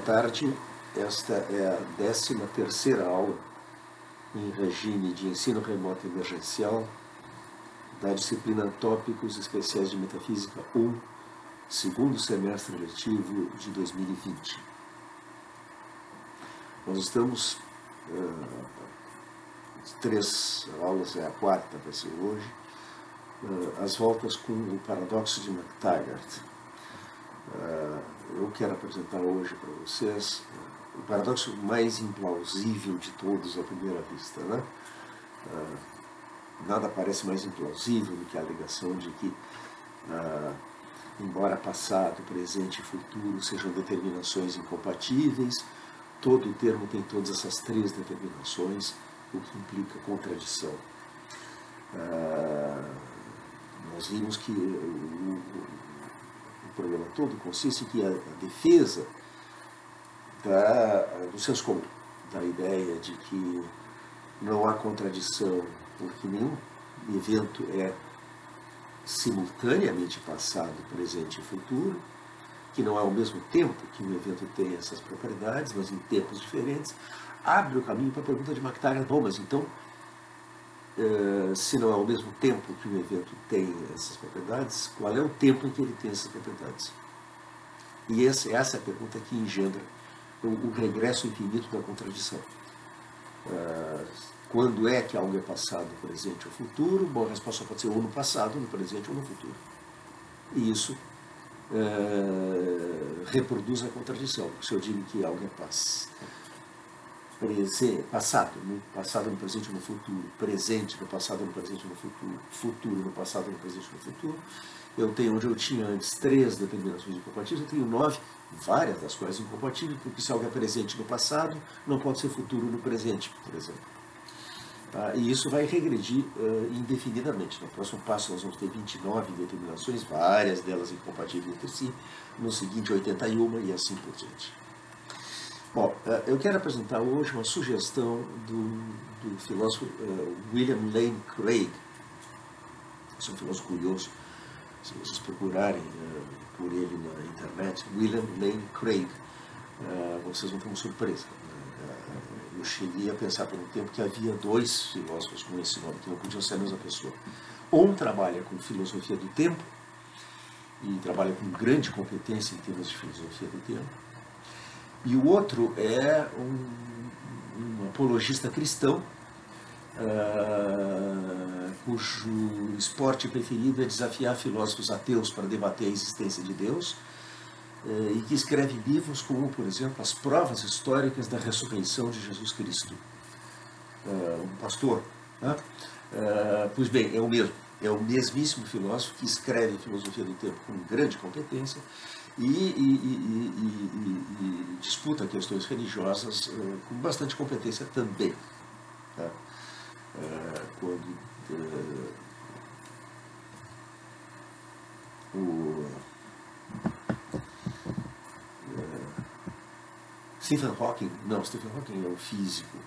tarde. Esta é a 13ª aula em regime de ensino remoto emergencial da disciplina Tópicos Especiais de Metafísica 1, segundo semestre letivo de 2020. Nós estamos, 3 aulas, é a 4ª, vai ser hoje, às voltas com o paradoxo de McTaggart. Eu quero apresentar hoje para vocês o paradoxo mais implausível de todos à primeira vista, né? Nada parece mais implausível do que a alegação de que, embora passado, presente e futuro sejam determinações incompatíveis, todo o termo tem todas essas 3 determinações, o que implica contradição. Nós vimos que o problema todo consiste em que a defesa do senso comum, da ideia de que não há contradição, porque nenhum evento é simultaneamente passado, presente e futuro, que não é ao mesmo tempo que um evento tem essas propriedades, mas em tempos diferentes, abre o caminho para a pergunta de McTaggart: bom, mas então, se não é ao mesmo tempo que um evento tem essas propriedades, qual é o tempo em que ele tem essas propriedades? E essa é a pergunta que engendra o regresso infinito da contradição. Quando é que algo é passado, presente ou futuro? Bom, a resposta pode ser ou no passado, no presente ou no futuro. E isso reproduz a contradição. Se eu digo que algo é passado, no passado, no presente ou no futuro, presente, no passado, no presente ou no futuro, futuro, no passado, no presente ou no futuro, eu tenho, onde eu tinha antes 3 determinações incompatíveis, eu tenho 9, várias das quais incompatíveis, porque se algo é presente no passado, não pode ser futuro no presente, por exemplo. E isso vai regredir indefinidamente. No próximo passo nós vamos ter 29 determinações, várias delas incompatíveis entre si, no seguinte 81 e assim por diante. Bom, eu quero apresentar hoje uma sugestão do filósofo William Lane Craig. Esse é um filósofo curioso. Se vocês procurarem por ele na internet, William Lane Craig, vocês vão ter uma surpresa. Eu cheguei a pensar por um tempo que havia 2 filósofos com esse nome, que não podiam ser a mesma pessoa. Um trabalha com filosofia do tempo, e trabalha com grande competência em termos de filosofia do tempo, e o outro é um apologista cristão, cujo esporte preferido é desafiar filósofos ateus para debater a existência de Deus, e que escreve livros como, por exemplo, As Provas Históricas da Ressurreição de Jesus Cristo. Um pastor, né? Pois bem, é o mesmíssimo filósofo que escreve filosofia do tempo com grande competência e disputa questões religiosas com bastante competência também. Tá? Stephen Hawking é um físico.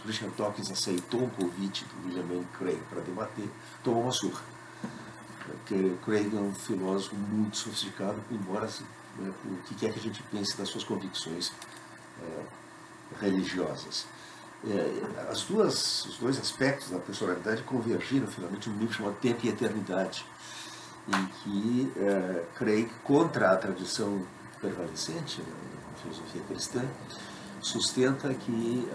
Richard Dawkins aceitou um convite do William Lane Craig para debater, tomou uma surra. Porque Craig é um filósofo muito sofisticado, embora o que quer que a gente pense das suas convicções religiosas. Os 2 aspectos da personalidade convergiram finalmente num livro chamado Tempo e Eternidade, em que Craig, contra a tradição prevalecente na filosofia cristã, sustenta que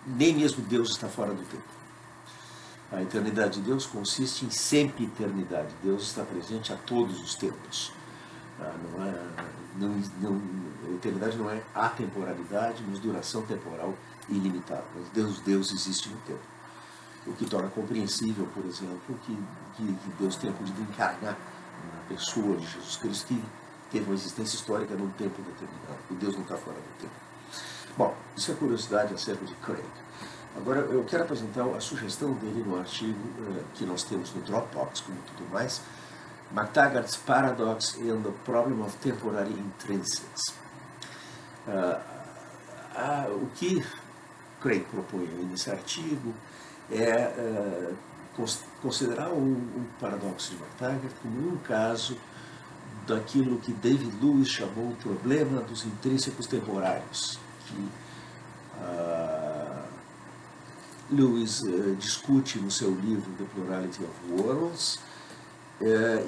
nem mesmo Deus está fora do tempo. A eternidade de Deus consiste em sempre eternidade. Deus está presente a todos os tempos. A eternidade não é atemporalidade, mas duração temporal ilimitada. Mas Deus existe no tempo. O que torna compreensível, por exemplo, que Deus tenha podido encarnar na pessoa de Jesus Cristo, que teve uma existência histórica num tempo determinado. O Deus não está fora do tempo. Bom, isso é curiosidade acerca de Craig. Agora, eu quero apresentar a sugestão dele no artigo que nós temos no Dropbox, como tudo mais, McTaggart's Paradox and the Problem of Temporary Intrinsics. O que Craig propõe nesse artigo é considerar o paradoxo de McTaggart como um caso daquilo que David Lewis chamou o problema dos intrínsecos temporários, que Lewis discute no seu livro The Plurality of Worlds,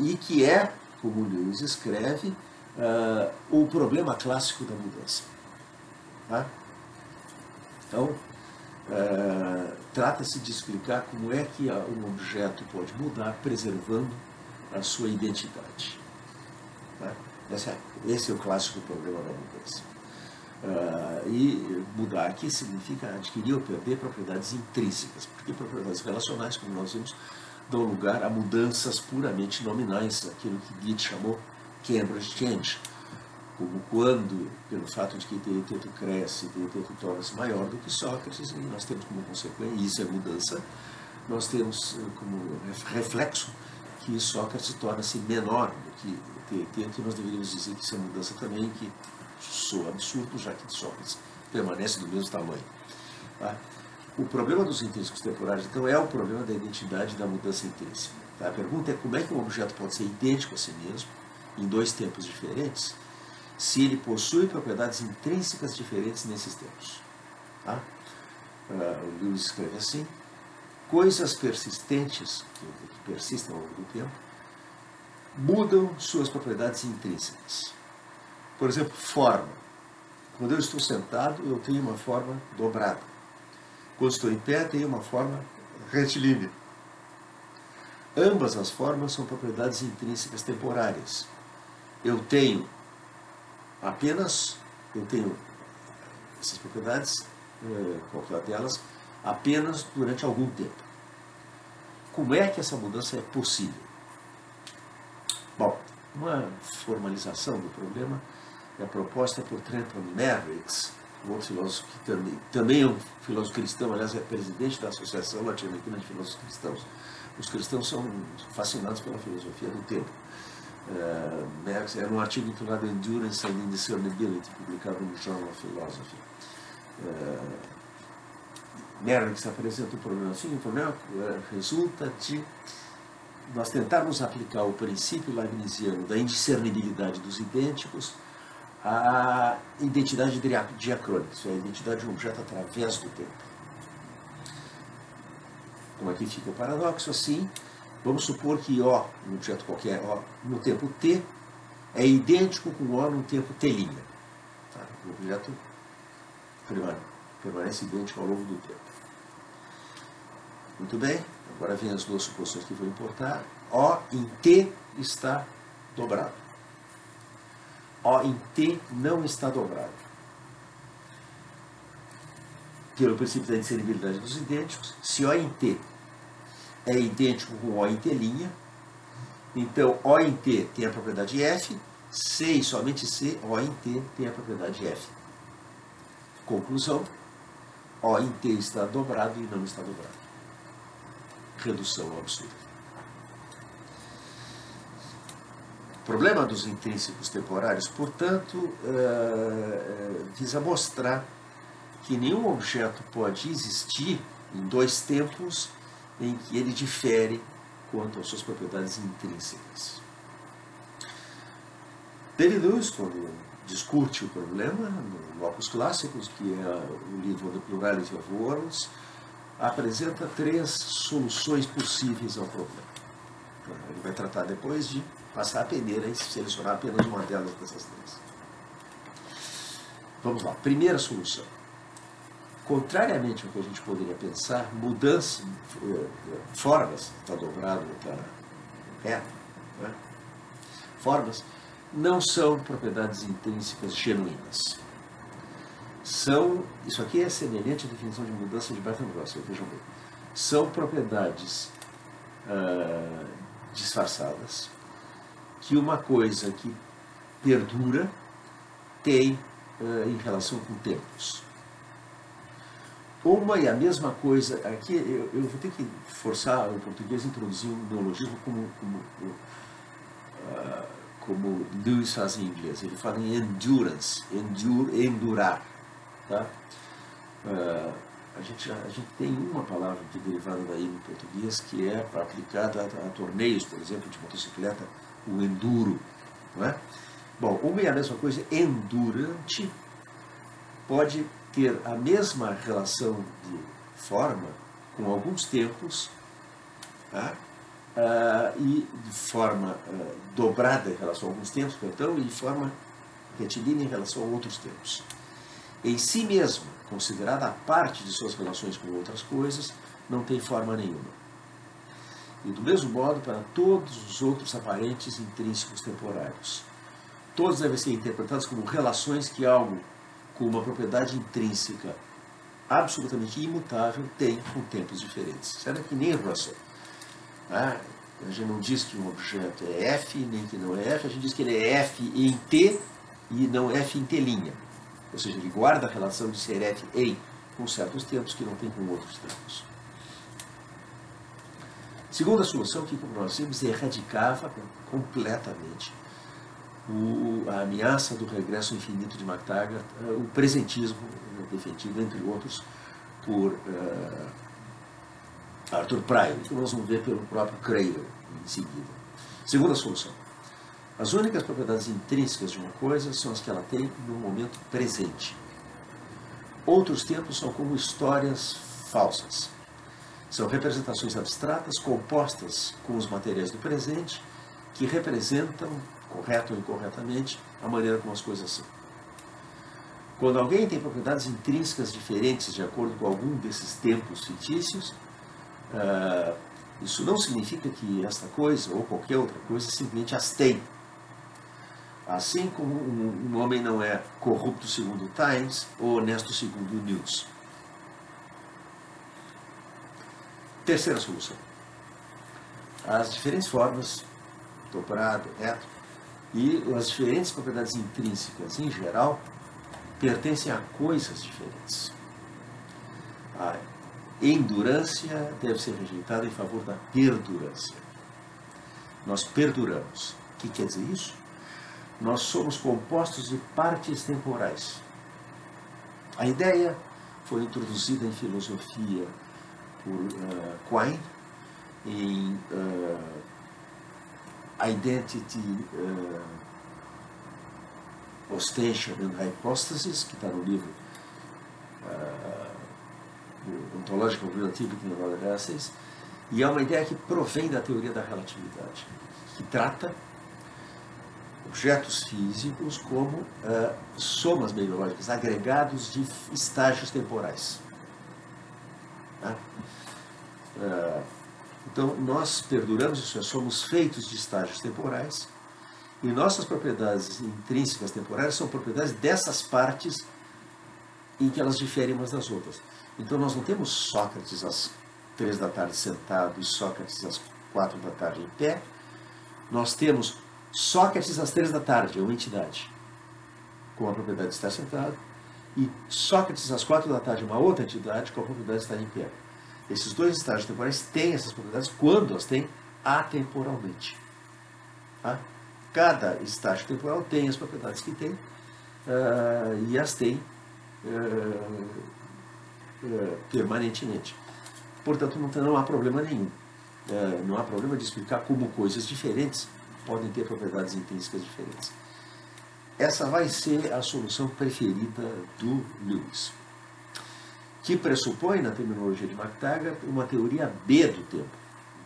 e que é, como Lewis escreve, o problema clássico da mudança. Tá? Então, trata-se de explicar como é que um objeto pode mudar, preservando a sua identidade. Tá? Esse é o clássico problema da mudança. E mudar aqui significa adquirir ou perder propriedades intrínsecas, porque propriedades relacionais, como nós vimos, dão lugar a mudanças puramente nominais, aquilo que Goethe chamou Cambridge Change, como quando, pelo fato de que Teeteto cresce, Teeteto torna-se maior do que Sócrates, e nós temos como consequência, e isso é mudança, nós temos como reflexo que Sócrates torna-se menor do que Teeteto, e nós deveríamos dizer que isso é mudança também, que soa absurdo, já que Sócrates permanece do mesmo tamanho. Tá? O problema dos intrínsecos temporários, então, é o problema da identidade e da mudança intrínseca. Tá? A pergunta é como é que um objeto pode ser idêntico a si mesmo, em dois tempos diferentes, se ele possui propriedades intrínsecas diferentes nesses tempos. Tá? O Lewis escreve assim: coisas persistentes, que persistem ao longo do tempo, mudam suas propriedades intrínsecas. Por exemplo, forma. Quando eu estou sentado, eu tenho uma forma dobrada. Quando estou em pé, tenho uma forma retilínea. Ambas as formas são propriedades intrínsecas temporárias. Eu tenho essas propriedades, qualquer delas, apenas durante algum tempo. Como é que essa mudança é possível? Bom, uma formalização do problema é proposta por Trenton Merricks, um outro filósofo que também é um filósofo cristão, aliás, é presidente da Associação Latino-Americana de Filósofos Cristãos. Os cristãos são fascinados pela filosofia do tempo. Merricks era um artigo intitulado Endurance and Indiscernibility, publicado no Journal of Philosophy. Merricks apresenta o problema assim: o problema resulta de nós tentarmos aplicar o princípio leibniziano da indiscernibilidade dos idênticos à identidade diacrônica, isso é, a identidade de um objeto através do tempo. Então aqui fica o paradoxo assim: vamos supor que O, um objeto qualquer, O, no tempo T, é idêntico com O no tempo T'. Tá? O objeto permanece idêntico ao longo do tempo. Muito bem, agora vem as duas suposições que vou importar. O em T está dobrado. O em T não está dobrado. Pelo princípio da indiscernibilidade dos idênticos, se O em T é idêntico com O em T', então O em T tem a propriedade F, C e somente C, O em T tem a propriedade F. Conclusão: O em T está dobrado e não está dobrado. Redução ao absurdo. O problema dos intrínsecos temporários, portanto, visa mostrar que nenhum objeto pode existir em dois tempos em que ele difere quanto às suas propriedades intrínsecas. David Lewis, quando discute o problema, no Locus Classicus, que é o livro The Plurality of Worlds, apresenta três soluções possíveis ao problema. Ele vai tratar depois de passar a peneira e selecionar apenas uma delas dessas três. Vamos lá. Primeira solução. Contrariamente ao que a gente poderia pensar, mudança, formas, está dobrado, está reto, né? Formas não são propriedades intrínsecas genuínas. Isso aqui é semelhante à definição de mudança de Bertrand Russell, vejam bem. São propriedades disfarçadas que uma coisa que perdura tem em relação com tempos. Uma e a mesma coisa, aqui eu vou ter que forçar o português a introduzir um neologismo como Lewis faz em inglês. Ele fala em endurance, endurar. Tá? a gente tem uma palavra que é derivada daí no português, que é aplicada a torneios, por exemplo, de motocicleta, o enduro. Não é? Bom, uma e a mesma coisa, endurante, pode ter a mesma relação de forma com alguns tempos, tá? E de forma dobrada em relação a alguns tempos, perdão, e de forma retilínea em relação a outros tempos. Em si mesmo, considerada a parte de suas relações com outras coisas, não tem forma nenhuma. E do mesmo modo para todos os outros aparentes intrínsecos temporários. Todos devem ser interpretados como relações que algo com uma propriedade intrínseca absolutamente imutável tem com tempos diferentes. Será que nem Russell? A gente não diz que um objeto é F, nem que não é F, a gente diz que ele é F em T e não F em T'. Ou seja, ele guarda a relação de ser F em com certos tempos que não tem com outros tempos. Segunda solução, que como nós vimos, erradicava completamente a ameaça do regresso infinito de McTaggart, o presentismo defendido, entre outros, por Arthur Pryor, que nós vamos ver pelo próprio Craig em seguida. Segunda solução. As únicas propriedades intrínsecas de uma coisa são as que ela tem no momento presente. Outros tempos são como histórias falsas. São representações abstratas compostas com os materiais do presente que representam, correto ou incorretamente, a maneira como as coisas são. Quando alguém tem propriedades intrínsecas diferentes de acordo com algum desses tempos fictícios, isso não significa que esta coisa ou qualquer outra coisa simplesmente as tem. Assim como um homem não é corrupto segundo o Times ou honesto segundo o News. Terceira solução. As diferentes formas, dobrado, reto, e as diferentes propriedades intrínsecas em geral pertencem a coisas diferentes. A endurância deve ser rejeitada em favor da perdurância. Nós perduramos. O que quer dizer isso? Nós somos compostos de partes temporais. A ideia foi introduzida em filosofia por Quine, em Identity, Ostension and Hypostasis, que está no livro Ontological Relativity and Other Essays, e é uma ideia que provém da teoria da relatividade, que trata objetos físicos como somas meiológicas, agregados de estágios temporais. Tá? Então, nós perduramos, isso é, somos feitos de estágios temporais, e nossas propriedades intrínsecas temporárias são propriedades dessas partes em que elas diferem umas das outras. Então, nós não temos Sócrates às 3 da tarde sentado e Sócrates às 4 da tarde em pé. Nós temos Sócrates às 3 da tarde, é uma entidade, com a propriedade de estar sentado, e Sócrates às 4 da tarde, uma outra entidade, com a propriedade de estar em pé. Esses dois estágios temporais têm essas propriedades quando as têm atemporalmente. Tá? Cada estágio temporal tem as propriedades que tem e as tem permanentemente. Portanto, não há problema nenhum. Não há problema de explicar como coisas diferentes podem ter propriedades intrínsecas diferentes. Essa vai ser a solução preferida do Lewis, que pressupõe, na terminologia de McTaggart, uma teoria B do tempo.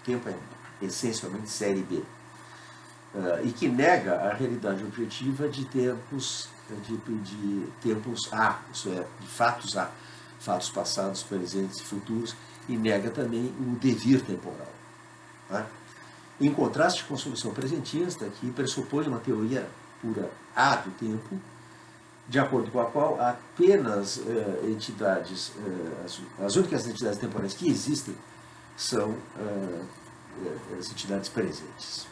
O tempo é essencialmente série B. E que nega a realidade objetiva de tempos, de tempos A, isso é, de fatos A, fatos passados, presentes e futuros, e nega também o devir temporal. Tá? Em contraste com a solução presentista, que pressupõe uma teoria pura A do tempo, de acordo com a qual apenas entidades, as únicas entidades temporais que existem são as entidades presentes.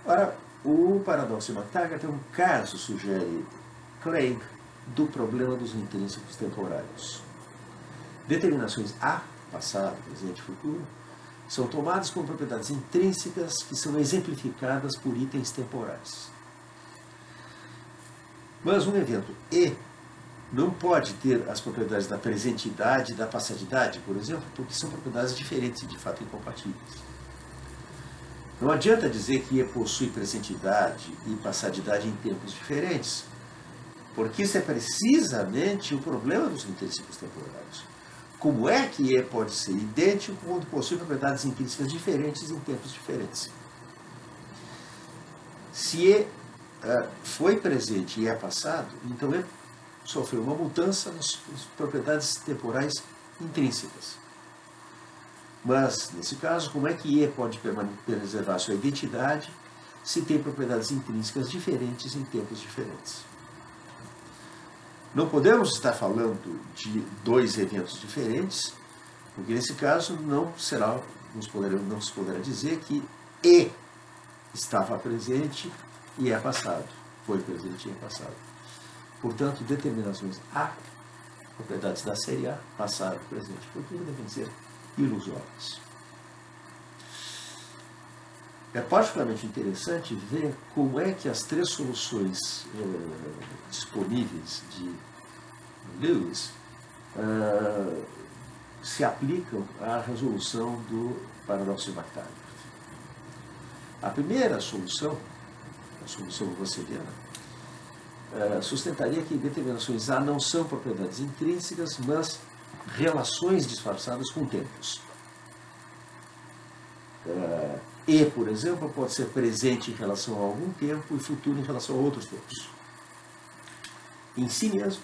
Ora, o paradoxo de McTaggart é um caso, sugere Craig, do problema dos intrínsecos temporários. Determinações A, passado, presente e futuro, são tomadas como propriedades intrínsecas que são exemplificadas por itens temporais. Mas um evento E não pode ter as propriedades da presentidade e da passadidade, por exemplo, porque são propriedades diferentes e de fato incompatíveis. Não adianta dizer que E possui presentidade e passadidade em tempos diferentes, porque isso é precisamente o problema dos intrínsecos temporários. Como é que E pode ser idêntico quando possui propriedades intrínsecas diferentes em tempos diferentes? Se E foi presente e é passado, então E sofreu uma mudança nas propriedades temporais intrínsecas. Mas, nesse caso, como é que E pode preservar sua identidade se tem propriedades intrínsecas diferentes em tempos diferentes? Não podemos estar falando de dois eventos diferentes, porque nesse caso não se poderá dizer que E estava presente e é passado, foi presente e é passado. Portanto, determinações A, propriedades da série A, passado, presente, futuro, devem ser ilusórias. É particularmente interessante ver como é que as três soluções disponíveis de Lewis se aplicam à resolução do paradoxo de McTaggart. A primeira solução, a solução russeliana, sustentaria que determinações A não são propriedades intrínsecas, mas relações disfarçadas com tempos. E, por exemplo, pode ser presente em relação a algum tempo e futuro em relação a outros tempos. Em si mesmo,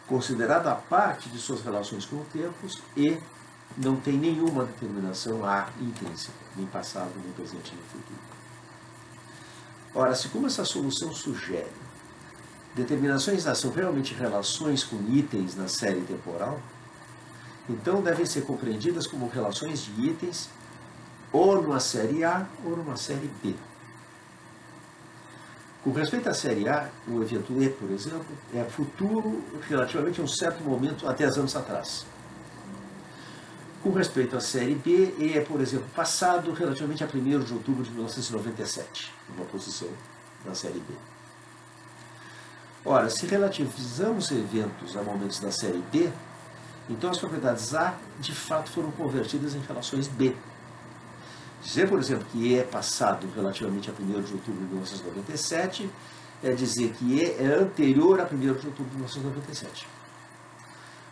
considerada a parte de suas relações com tempos, E não tem nenhuma determinação A intrínseca, nem passado, nem presente, nem futuro. Ora, se como essa solução sugere, determinações A são realmente relações com itens na série temporal, então devem ser compreendidas como relações de itens ou numa série A ou numa série B. Com respeito à série A, o evento E, por exemplo, é futuro relativamente a um certo momento há 10 anos atrás. Com respeito à série B, E é, por exemplo, passado relativamente a 1º de outubro de 1997, uma posição da série B. Ora, se relativizamos eventos a momentos da série B, então as propriedades A, de fato, foram convertidas em relações B. Dizer, por exemplo, que E é passado relativamente a 1º de outubro de 1997 é dizer que E é anterior a 1º de outubro de 1997.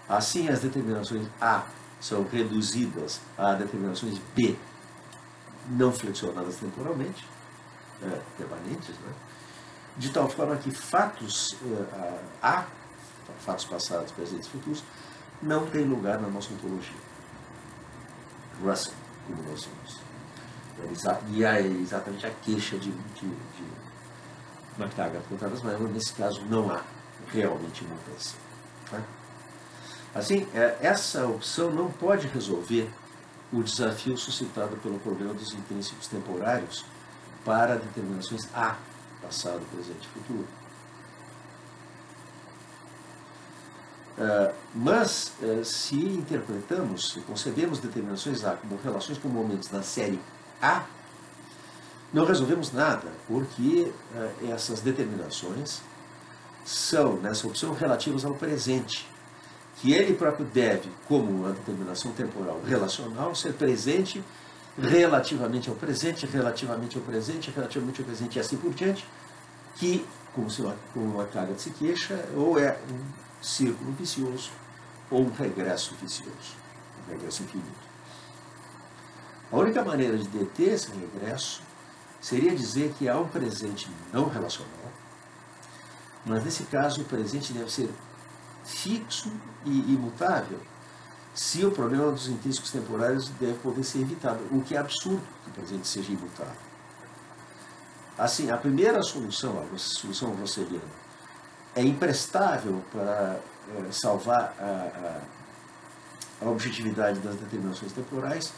Assim, as determinações A são reduzidas a determinações B não flexionadas temporalmente, permanentes, né? De tal forma que fatos A, fatos passados, presentes e futuros, não têm lugar na nossa ontologia. Russell, como nós somos. E é exatamente a queixa de McTaggart contra as mas nesse caso não há realmente mudança. Tá? Assim, essa opção não pode resolver o desafio suscitado pelo problema dos intrínsecos temporários para determinações A, passado, presente e futuro. Mas, se interpretamos, se concebemos determinações A como relações com momentos na série A, não resolvemos nada, porque essas determinações são, nessa opção, relativas ao presente, que ele próprio deve, como uma determinação temporal relacional, ser presente relativamente ao presente, relativamente ao presente, relativamente ao presente e assim por diante, que, como o McTaggart se queixa, ou é um círculo vicioso ou um regresso vicioso, um regresso infinito. A única maneira de deter esse regresso seria dizer que há um presente não relacional, mas nesse caso o presente deve ser fixo e imutável, se o problema dos intrínsecos temporários deve poder ser evitado, o que é absurdo que o presente seja imutável. Assim, a primeira solução, a solução russeliana, é imprestável para salvar a objetividade das determinações temporais,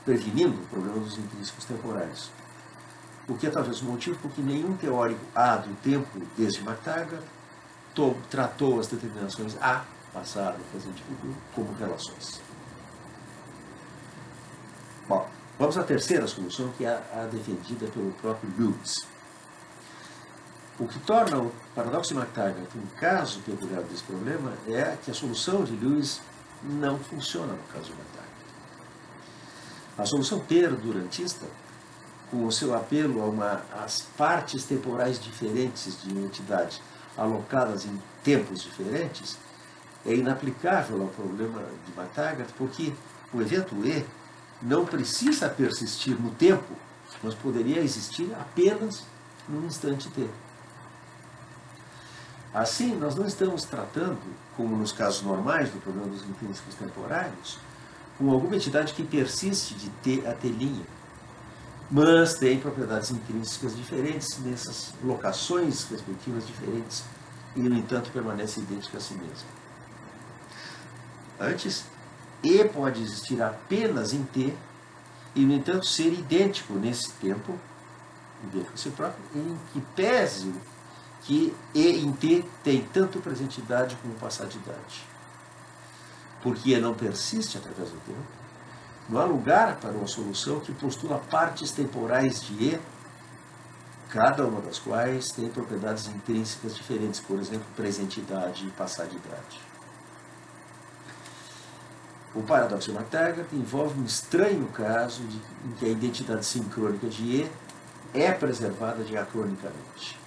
prevenindo o problema dos intrínsecos temporais. O que é talvez o motivo porque nenhum teórico A do tempo, desde McTaggart, tratou as determinações A, passado, presente e futuro, como relações. Bom, vamos à terceira solução, que é a defendida pelo próprio Lewis. O que torna o paradoxo de McTaggart um caso peculiar desse problema é que a solução de Lewis não funciona no caso de McTaggart. A solução perdurantista, com o seu apelo às partes temporais diferentes de uma entidade alocadas em tempos diferentes, é inaplicável ao problema de McTaggart, porque o evento E não precisa persistir no tempo, mas poderia existir apenas num instante T. Assim, nós não estamos tratando, como nos casos normais do problema dos intrínsecos temporários, com alguma entidade que persiste de T a T', mas tem propriedades intrínsecas diferentes nessas locações respectivas diferentes e, no entanto, permanece idêntica a si mesma. Antes, E pode existir apenas em T e, no entanto, ser idêntico nesse tempo, idêntico a si próprio, em que pese que E em T tem tanto presentidade como passadidade. Porque E não persiste através do tempo, não há lugar para uma solução que postula partes temporais de E, cada uma das quais tem propriedades intrínsecas diferentes, por exemplo, presentidade e passadidade. O paradoxo de McTaggart envolve um estranho caso em que a identidade sincrônica de E é preservada diacronicamente.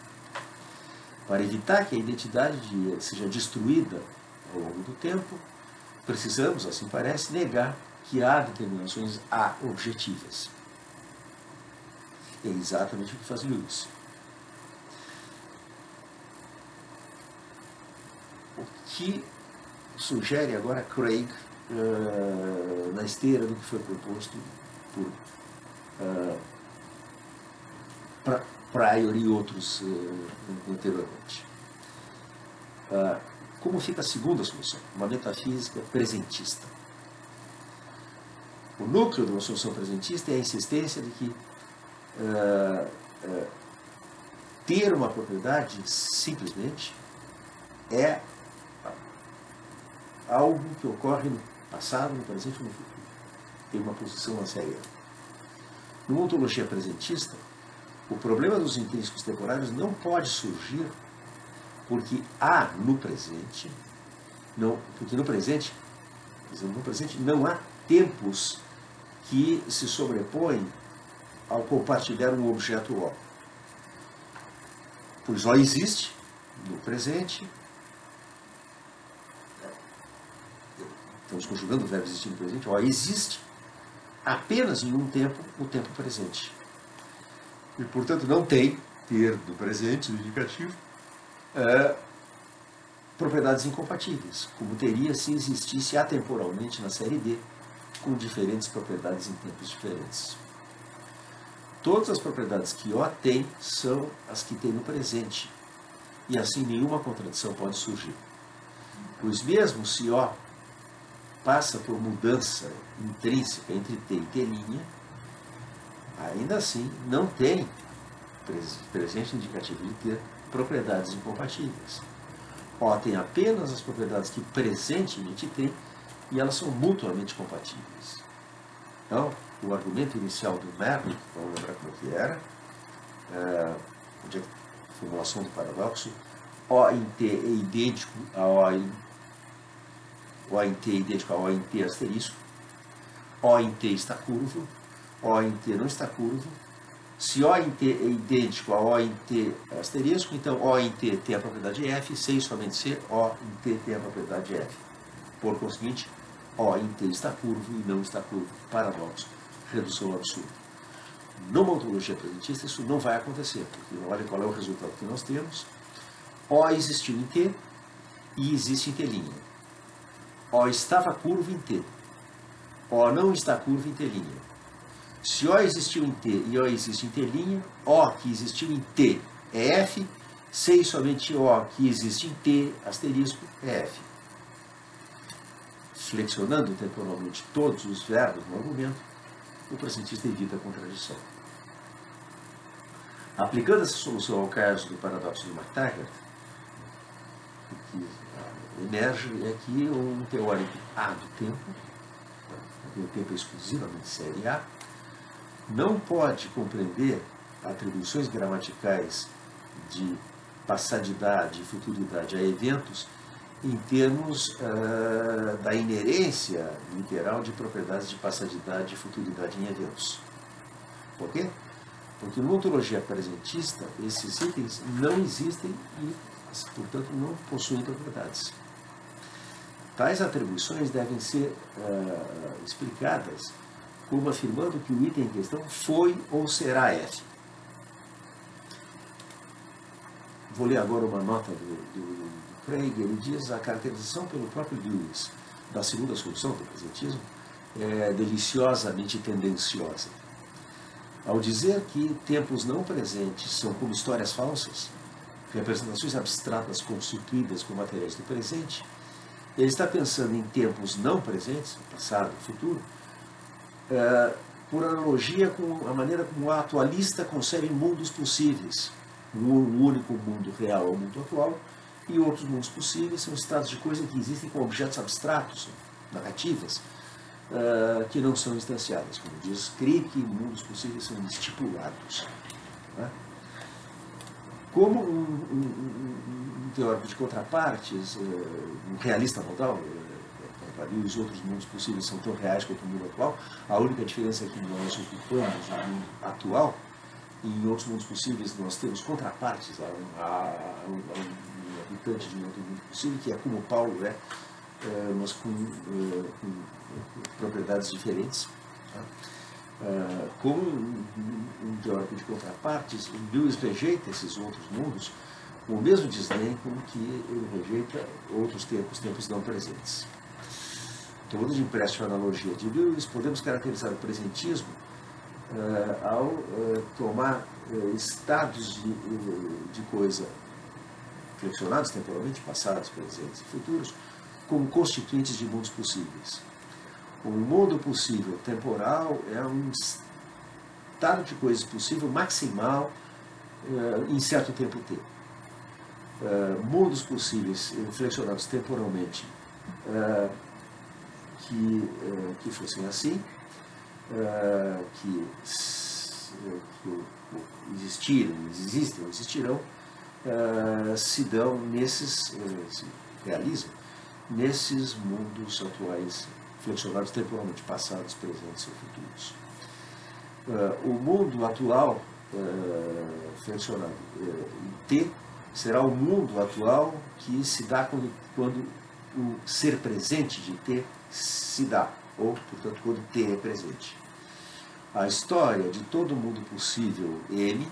Para evitar que a identidade de E seja destruída ao longo do tempo, precisamos, assim parece, negar que há determinações A objetivas. É exatamente o que faz Lewis. O que sugere agora Craig na esteira do que foi proposto por Pryor e outros anteriormente. Como fica a segunda solução? Uma metafísica presentista. O núcleo de uma solução presentista é a insistência de que ter uma propriedade simplesmente é algo que ocorre no passado, no presente e no futuro. Tem uma posição na série A. Numa ontologia presentista, o problema dos intrínsecos temporários não pode surgir porque há no presente, porque no presente não há tempos que se sobrepõem ao compartilhar um objeto O. Pois O existe no presente. Estamos conjugando o verbo existir no presente. O existe apenas em um tempo, o tempo presente. E, portanto, não tem ter do presente, do indicativo, propriedades incompatíveis, como teria se existisse atemporalmente na série D, com diferentes propriedades em tempos diferentes. Todas as propriedades que O tem são as que tem no presente, e assim nenhuma contradição pode surgir. Pois mesmo se O passa por mudança intrínseca entre T e T', ainda assim não tem presente indicativo de ter propriedades incompatíveis. O tem apenas as propriedades que presentemente tem e elas são mutuamente compatíveis. Então, o argumento inicial do Merrick, vamos lembrar como que era, a formulação do paradoxo, O em T é idêntico a O em T é idêntico a O em T asterisco, O em T está curvo, O em T não está curvo. Se O em T é idêntico a O em T asterisco, então O em T tem a propriedade F, C e somente C, O em T tem a propriedade F. Por conseguinte, O em T está curvo e não está curvo. Paradoxo, redução ao absurdo. Numa ontologia presentista isso não vai acontecer, porque olha qual é o resultado que nós temos. O existiu em T e existe em T'. O estava curvo em T. O não está curvo em T'. Se O existiu em T e O existe em T', O que existiu em T é F, C e somente O que existe em T, asterisco, é F. Flexionando temporalmente todos os verbos no argumento, o presentista evita a contradição. Aplicando essa solução ao caso do paradoxo de McTaggart, o que emerge é que um teórico A do tempo, o tempo é exclusivamente série A, não pode compreender atribuições gramaticais de passadidade e futuridade a eventos em termos da inerência literal de propriedades de passadidade e futuridade em eventos. Por quê? Porque numa ontologia presentista, esses itens não existem e, portanto, não possuem propriedades. Tais atribuições devem ser explicadas como afirmando que o item em questão foi ou será F. Vou ler agora uma nota do Craig. Ele diz: a caracterização pelo próprio Lewis da segunda solução do presentismo é deliciosamente tendenciosa. Ao dizer que tempos não presentes são como histórias falsas, representações abstratas constituídas com materiais do presente, ele está pensando em tempos não presentes, passado, futuro, por analogia com a maneira como o atualista concebe mundos possíveis. Um único mundo real é o mundo atual, e outros mundos possíveis são estados de coisa que existem com objetos abstratos, narrativas, que não são instanciadas. Como diz Crick, mundos possíveis são estipulados. Né? Como um teórico de contrapartes, um realista modal, e os outros mundos possíveis são tão reais quanto o mundo atual, a única diferença é que nós ocupamos o mundo atual, e em outros mundos possíveis nós temos contrapartes a um habitante de um outro mundo possível, que é como Paulo é, mas com propriedades diferentes. Tá? Como um teórico de contrapartes, Lewis rejeita esses outros mundos com o mesmo desdém com que ele rejeita outros tempos não presentes. Tomando de empréstimo a analogia de Lewis, podemos caracterizar o presentismo ao tomar estados de coisa flexionados temporalmente, passados, presentes e futuros, como constituintes de mundos possíveis. O mundo possível temporal é um estado de coisas possível maximal em certo tempo T. Mundos possíveis flexionados temporalmente que fossem assim, que existem ou existirão, se dão se realizam nesses mundos atuais flexionados temporalmente, passados, presentes e futuros. O mundo atual flexionado em T será o mundo atual que se dá quando o ser presente de T se dá, ou, portanto, quando T é presente. A história de todo mundo possível M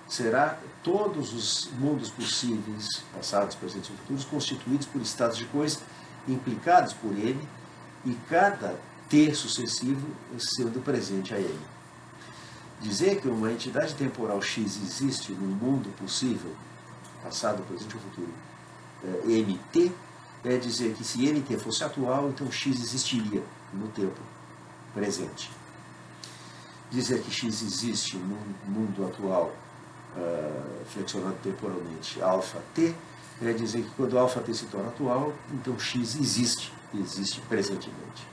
será todos os mundos possíveis, passados, presentes e futuros, constituídos por estados de coisa implicados por M, e cada T sucessivo sendo presente a M. Dizer que uma entidade temporal X existe num mundo possível, passado, presente ou futuro, MT, é dizer que se MT fosse atual, então X existiria no tempo presente. Dizer que X existe no mundo atual, flexionado temporalmente, alfa T, é dizer que quando alfa T se torna atual, então X existe presentemente.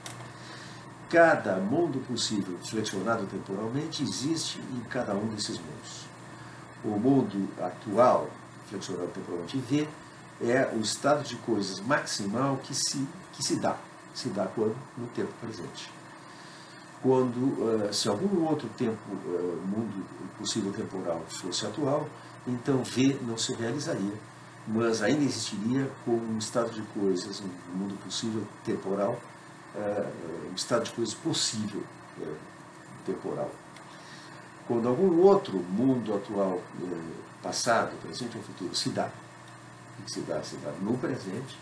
Cada mundo possível flexionado temporalmente existe em cada um desses mundos. O mundo atual, flexionado temporalmente V, é o estado de coisas maximal que se dá quando no tempo presente. Quando, se algum outro mundo possível temporal fosse atual, então V não se realizaria, mas ainda existiria como um estado de coisas, um mundo possível temporal, um estado de coisas possível temporal. Quando algum outro mundo atual, passado, presente ou futuro, se dá no presente,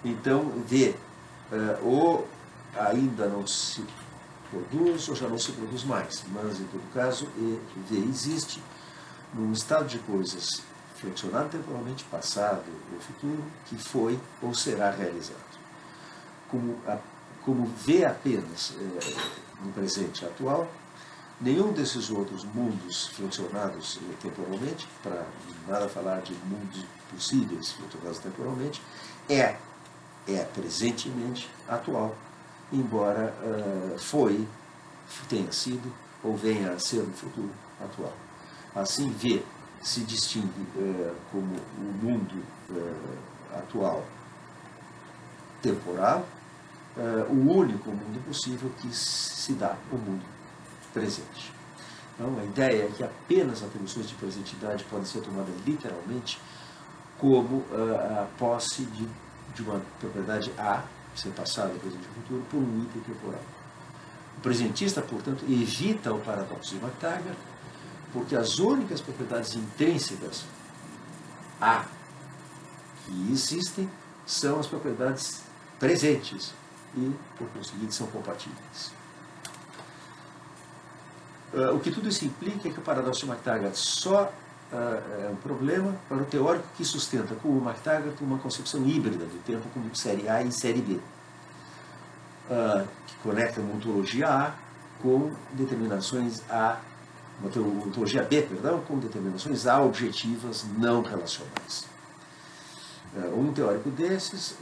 então V ou ainda não se produz ou já não se produz mais, mas em todo caso V existe num estado de coisas flexionado temporalmente, passado ou futuro, que foi ou será realizado. Como V apenas no presente atual, nenhum desses outros mundos flexionados temporalmente, para nada falar de mundos possíveis flexionados temporalmente, é presentemente atual, embora tenha sido ou venha a ser no futuro atual. Assim, V se distingue como o mundo atual temporal, o único mundo possível que se dá o mundo presente. Então, a ideia é que apenas atribuições de presentidade podem ser tomadas literalmente como a posse de uma propriedade A, ser passado, presente e futuro, por um item temporal. O presentista, portanto, evita o paradoxo de MacTaggart, porque as únicas propriedades intrínsecas A que existem são as propriedades presentes e, por conseguinte, são compatíveis. O que tudo isso implica é que o paradoxo de MacTaggart só é um problema para o teórico que sustenta, como MacTaggart, uma concepção híbrida do tempo como série A e série B, que conecta uma ontologia A com determinações A, uma ontologia B, perdão, com determinações A objetivas não relacionais. Um teórico desses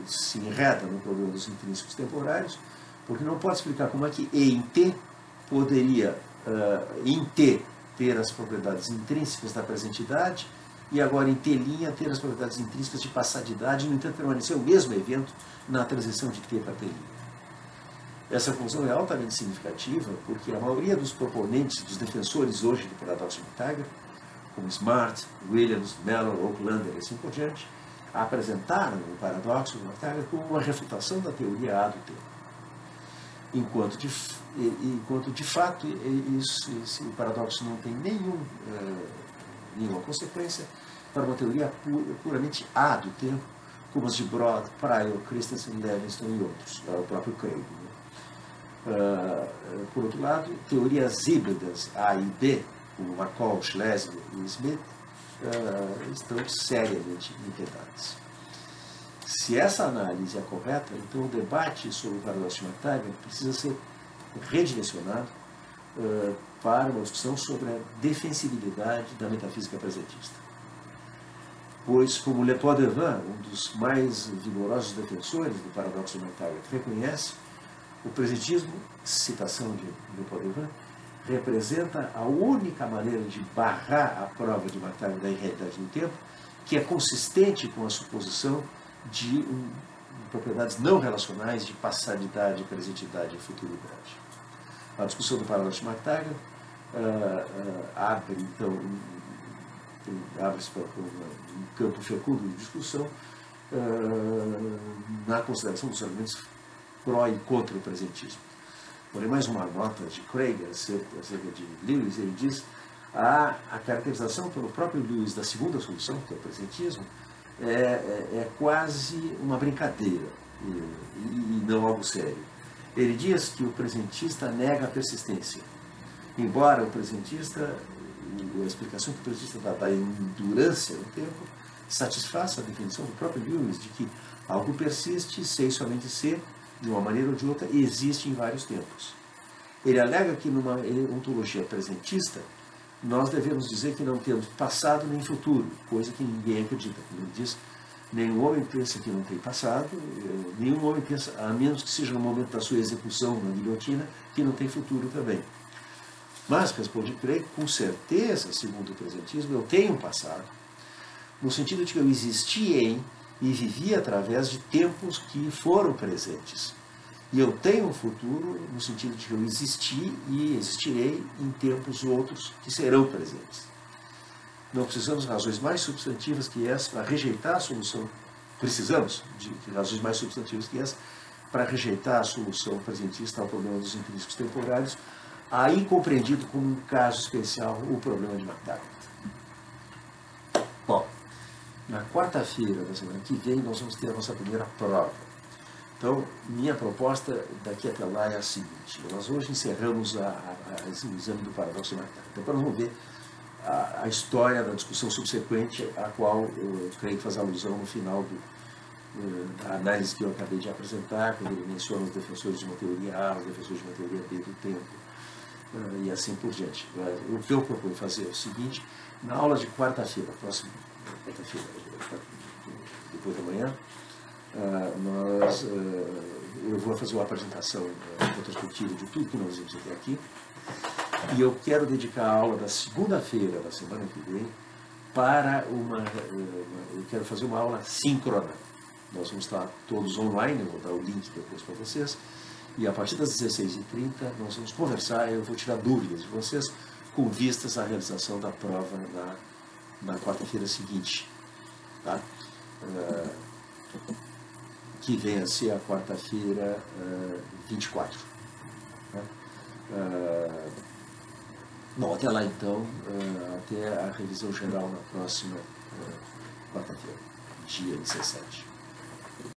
se enreda no problema dos intrínsecos temporários, porque não pode explicar como é que E em T poderia, em T, ter as propriedades intrínsecas da presentidade e agora em T' ter as propriedades intrínsecas de passadidade, no entanto permanecer o mesmo evento na transição de T para T'. Essa conclusão é altamente significativa porque a maioria dos proponentes, dos defensores hoje do paradoxo de MacTaggart, como Smart, Williams, Mellor, Oaklander e assim por diante, apresentaram o paradoxo de MacTaggart como uma refutação da teoria A do tempo. Enquanto de fato o paradoxo não tem nenhuma consequência para uma teoria puramente A do tempo, como as de Brod, Pryor, Christensen, Levinson e outros, o próprio Craig. Por outro lado, teorias híbridas A e B, como Markov, Schlesinger e Smith, estão seriamente inquietadas. Se essa análise é correta, então o debate sobre o paradoxo de MacTaggart precisa ser redirecionado para uma discussão sobre a defensibilidade da metafísica presentista. Pois, como Le Poidevin, um dos mais vigorosos defensores do paradoxo de MacTaggart, reconhece, o presentismo, citação de Le Poidevin, representa a única maneira de barrar a prova de MacTaggart da irrealidade do tempo, que é consistente com a suposição de propriedades não relacionais de passadidade, presentidade e futuridade. A discussão do paradoxo de MacTaggart abre-se para um campo fecundo de discussão na consideração dos argumentos pró e contra o presentismo. Porém, mais uma nota de Craig acerca de Lewis, ele diz a caracterização pelo próprio Lewis da segunda solução, que é o presentismo, é quase uma brincadeira e não algo sério. Ele diz que o presentista nega a persistência, embora o presentista, a explicação que o presentista dá da endurância no tempo, satisfaça a definição do próprio Lewis de que algo persiste sem somente ser, de uma maneira ou de outra, existe em vários tempos. Ele alega que numa ontologia presentista, nós devemos dizer que não temos passado nem futuro, coisa que ninguém acredita. Ele diz, nenhum homem pensa que não tem passado, nenhum homem pensa, a menos que seja no momento da sua execução na guilhotina, que não tem futuro também. Mas, responde Craig, com certeza, segundo o presentismo, eu tenho um passado, no sentido de que eu existi em e vivi através de tempos que foram presentes. E eu tenho um futuro no sentido de que eu existi e existirei em tempos outros que serão presentes. Não precisamos de razões mais substantivas que essa para rejeitar a solução. Precisamos de razões mais substantivas que essa para rejeitar a solução presentista ao problema dos intrínsecos temporários, aí compreendido como um caso especial o problema de MacTaggart. Bom, na quarta-feira da semana que vem nós vamos ter a nossa primeira prova. Então, minha proposta daqui até lá é a seguinte. Nós hoje encerramos o exame do paradoxo de MacTaggart. Então, nós vamos ver a história da discussão subsequente, a qual eu creio que faz alusão no final da análise que eu acabei de apresentar, quando ele menciona os defensores de uma teoria A, os defensores de uma teoria B do tempo, e assim por diante. O que eu proponho fazer é o seguinte, na aula de quarta-feira, próxima quarta-feira, depois da manhã, eu vou fazer uma apresentação retrospectiva de tudo que nós vimos até aqui, E eu quero dedicar a aula da segunda-feira da semana que vem para eu quero fazer uma aula síncrona. Nós vamos estar todos online, eu vou dar o link depois para vocês, e a partir das 16h30 nós vamos conversar, eu vou tirar dúvidas de vocês com vistas à realização da prova na quarta-feira seguinte, tá? Que vem a ser a quarta-feira 24. Tá? Bom, até lá então, até a revisão geral na próxima quarta-feira, dia 17.